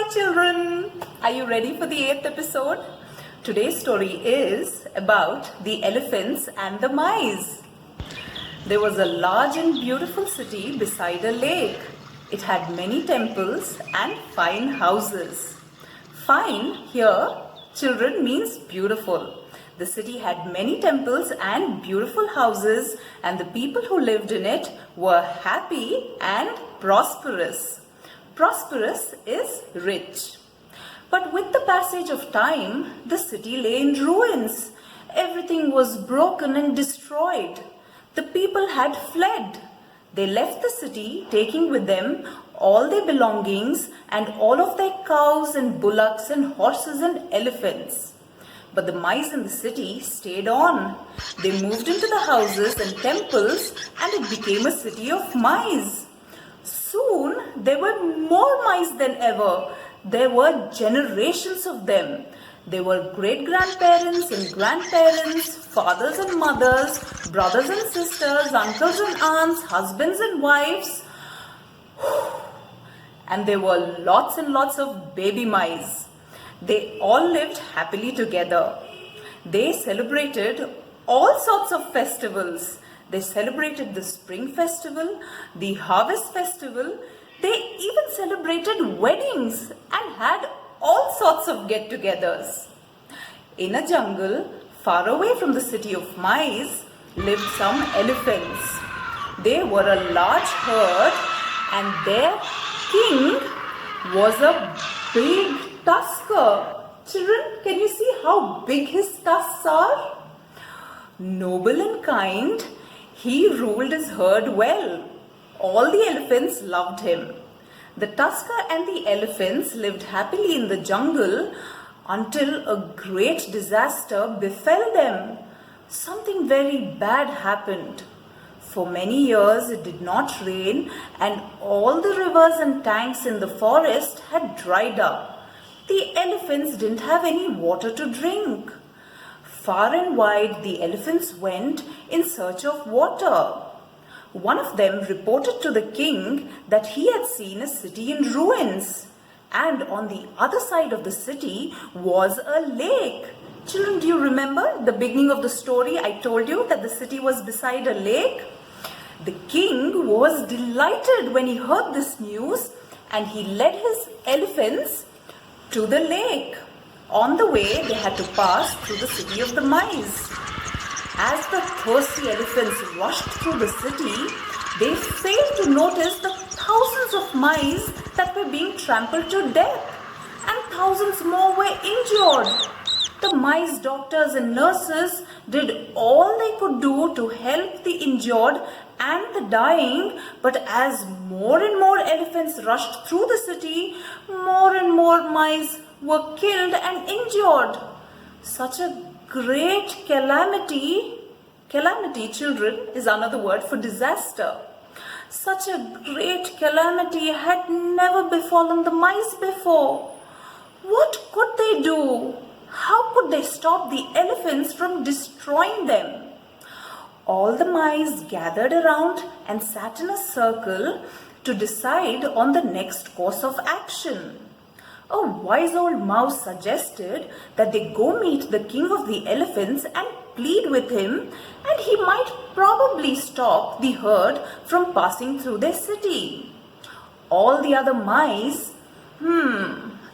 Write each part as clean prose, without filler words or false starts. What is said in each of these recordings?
Hi children! Are you ready for the 8th episode? Today's story is about the elephants and the mice. There was a large and beautiful city beside a lake. It had many temples and fine houses. Fine here, children, means beautiful. The city had many temples and beautiful houses, and the people who lived in it were happy and prosperous. Prosperous is rich. But with the passage of time, the city lay in ruins. Everything was broken and destroyed. The people had fled. They left the city, taking with them all their belongings and all of their cows and bullocks and horses and elephants. But the mice in the city stayed on. They moved into the houses and temples, and it became a city of mice. Soon there were more mice than ever. There were generations of them. There were great-grandparents and grandparents, fathers and mothers, brothers and sisters, uncles and aunts, husbands and wives. And there were lots and lots of baby mice. They all lived happily together. They celebrated all sorts of festivals. They celebrated the spring festival, the harvest festival. They even celebrated weddings and had all sorts of get-togethers. In a jungle, far away from the city of mice, lived some elephants. They were a large herd, and their king was a big tusker. Children, can you see how big his tusks are? Noble and kind, he ruled his herd well. All the elephants loved him. The tusker and the elephants lived happily in the jungle until a great disaster befell them. Something very bad happened. For many years it did not rain, and all the rivers and tanks in the forest had dried up. The elephants didn't have any water to drink. Far and wide the elephants went in search of water. One of them reported to the king that he had seen a city in ruins, and on the other side of the city was a lake. Children, do you remember the beginning of the story? I told you that the city was beside a lake. The king was delighted when he heard this news, and he led his elephants to the lake. On the way, they had to pass through the city of the mice. As the thirsty elephants rushed through the city, they failed to notice the thousands of mice that were being trampled to death, and thousands more were injured. The mice doctors and nurses did all they could do to help the injured and the dying, but as more and more elephants rushed through the city, more and more mice were killed and injured. Such a great calamity, children, is another word for disaster. Such a great calamity had never befallen the mice before. What could they do? How could they stop the elephants from destroying them? All the mice gathered around and sat in a circle to decide on the next course of action. A wise old mouse suggested that they go meet the king of the elephants and plead with him, and he might probably stop the herd from passing through their city. All the other mice,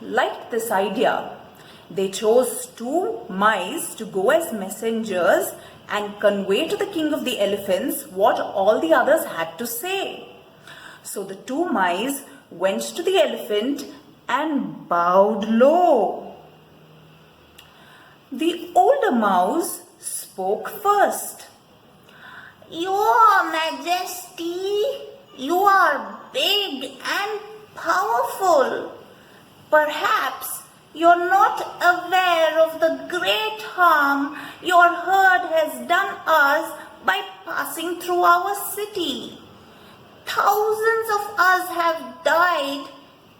liked this idea. They chose 2 mice to go as messengers and convey to the king of the elephants what all the others had to say. So the 2 mice went to the elephant and bowed low. The older mouse spoke first. Your Majesty, you are big and powerful. Perhaps you're not aware of the great harm your herd has done us by passing through our city. Thousands of us have died,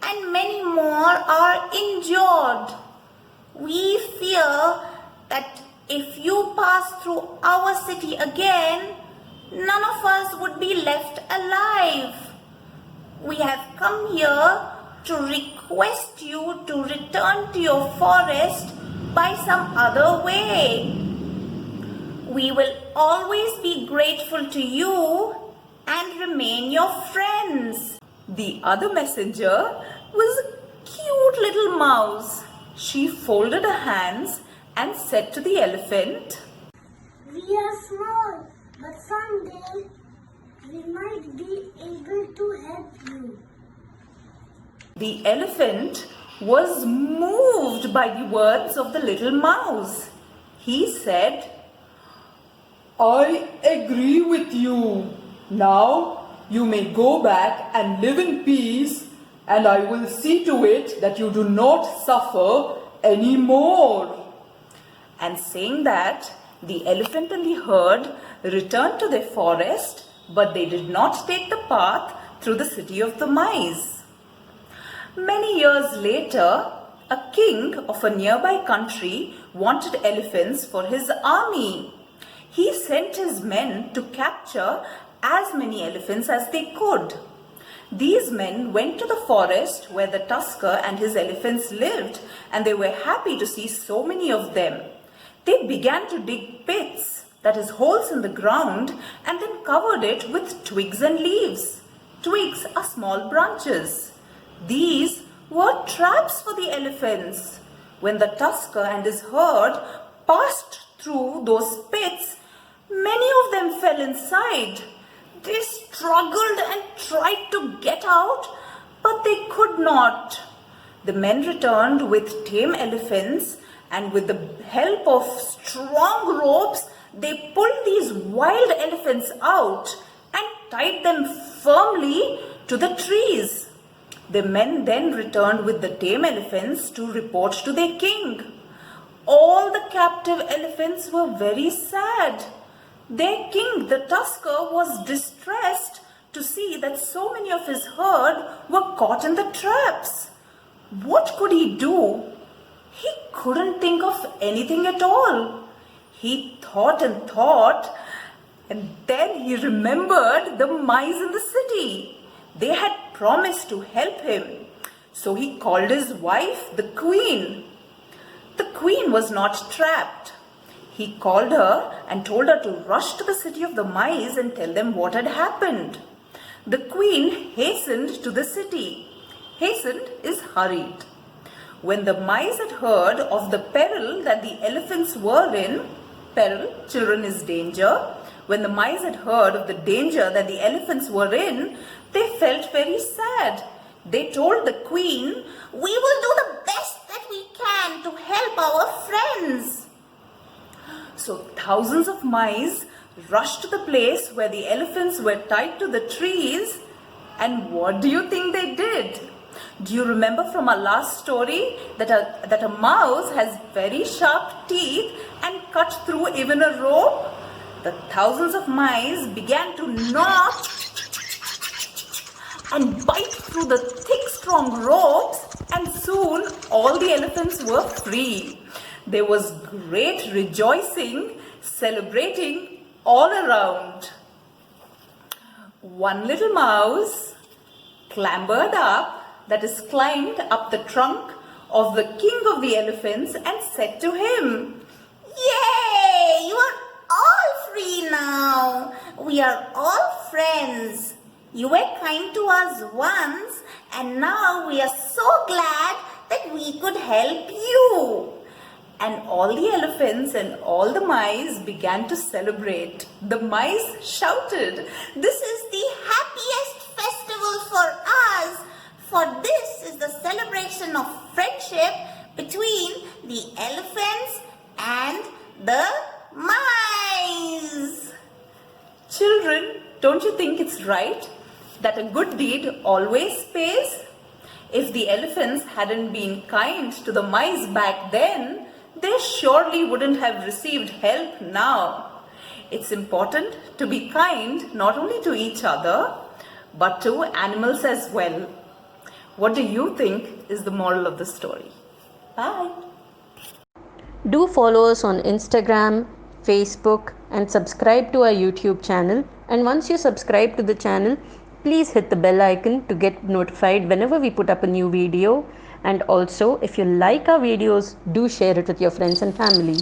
and many more are injured. We fear that if you pass through our city again, none of us would be left alive. We have come here to request you to return to your forest by some other way. We will always be grateful to you and remain your friends. The other messenger was a cute little mouse. She folded her hands and said to the elephant, We are small, but someday we might be able to help you. The elephant was moved by the words of the little mouse. He said, I agree with you. Now you may go back and live in peace, and I will see to it that you do not suffer any more. And saying that, the elephant and the herd returned to their forest, but they did not take the path through the city of the mice. Many years later, a king of a nearby country wanted elephants for his army. He sent his men to capture as many elephants as they could. These men went to the forest where the tusker and his elephants lived, and they were happy to see so many of them. They began to dig pits, that is, holes in the ground, and then covered it with twigs and leaves. Twigs are small branches. These were traps for the elephants. When the tusker and his herd passed through those pits, many of them fell inside. They struggled and tried to get out, but they could not. The men returned with tame elephants, and with the help of strong ropes, they pulled these wild elephants out and tied them firmly to the trees. The men then returned with the tame elephants to report to their king. All the captive elephants were very sad. Their king, the tusker, was distressed to see that so many of his herd were caught in the traps. What could he do? He couldn't think of anything at all. He thought, and then he remembered the mice in the city. They had promised to help him. So he called his wife, the queen. The queen was not trapped. He called her and told her to rush to the city of the mice and tell them what had happened. The queen hastened to the city. Hastened is hurried. When the mice had heard of the peril that the elephants were in, peril, children, is danger. When the mice had heard of the danger that the elephants were in, they felt very sad. They told the queen, We will do the best that we can to help our friends. So thousands of mice rushed to the place where the elephants were tied to the trees. And what do you think they did? Do you remember from our last story that a mouse has very sharp teeth and cut through even a rope? The thousands of mice began to gnaw and bite through the thick, strong ropes, and soon all the elephants were free. There was great rejoicing, celebrating all around. One little mouse clambered up, that is, climbed up the trunk of the king of the elephants and said to him, Yay! You are all free now. We are all friends. You were kind to us once, and now we are so glad that we could help you. And all the elephants and all the mice began to celebrate. The mice shouted, This is the happiest festival for us, for this is the celebration of friendship between the elephants and the mice. Children, don't you think it's right that a good deed always pays? If the elephants hadn't been kind to the mice back then, they surely wouldn't have received help now. It's important to be kind not only to each other, but to animals as well. What do you think is the moral of the story? Bye. Do follow us on Instagram, Facebook, and subscribe to our YouTube channel. And once you subscribe to the channel, please hit the bell icon to get notified whenever we put up a new video. And also, if you like our videos, do share it with your friends and family.